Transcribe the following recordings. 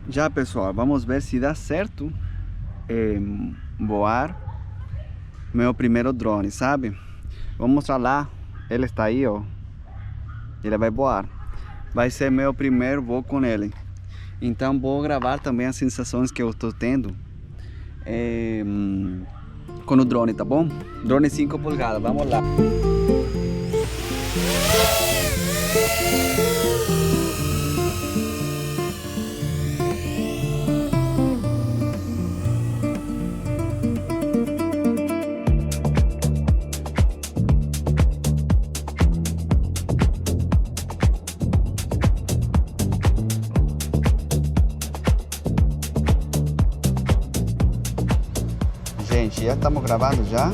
Já, pessoal, vamos ver se dá certo voar meu primeiro drone, sabe? Vou mostrar lá, ele está aí, ó. Ele vai voar. Vai ser meu primeiro voo com ele. Então vou gravar também as sensações que eu estou tendo com o drone, tá bom? Drone 5 polegadas, vamos lá. Gente, já estamos gravando já.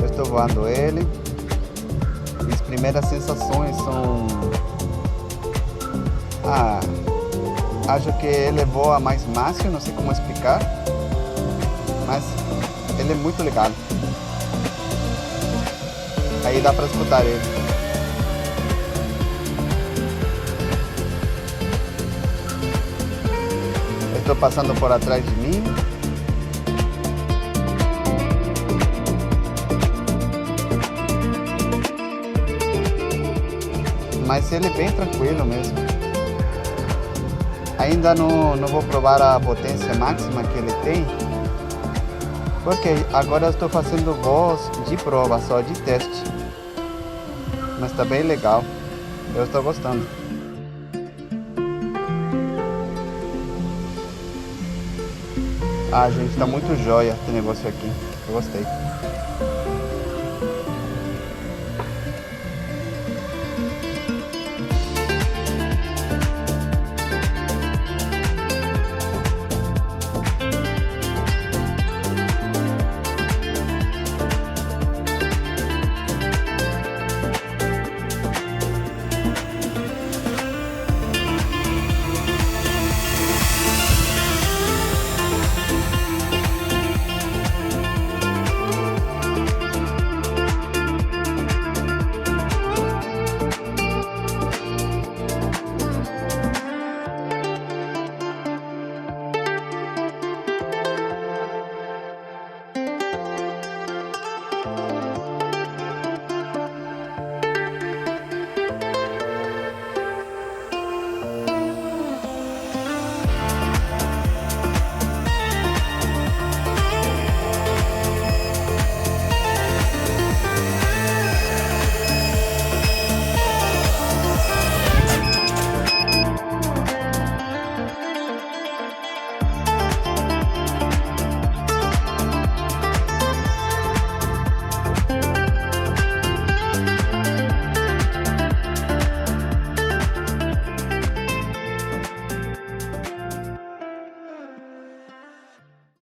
Eu estou voando ele. Minhas primeiras sensações são... acho que ele voa mais macio, não sei como explicar. Mas ele é muito legal. Aí dá para escutar ele. Estou passando por atrás de mim. Mas ele é bem tranquilo mesmo. Ainda não vou provar a potência máxima que ele tem, porque agora eu estou fazendo voos de prova, só de teste. Mas tá bem legal, eu estou gostando. Gente, tá muito jóia esse negócio aqui, eu gostei.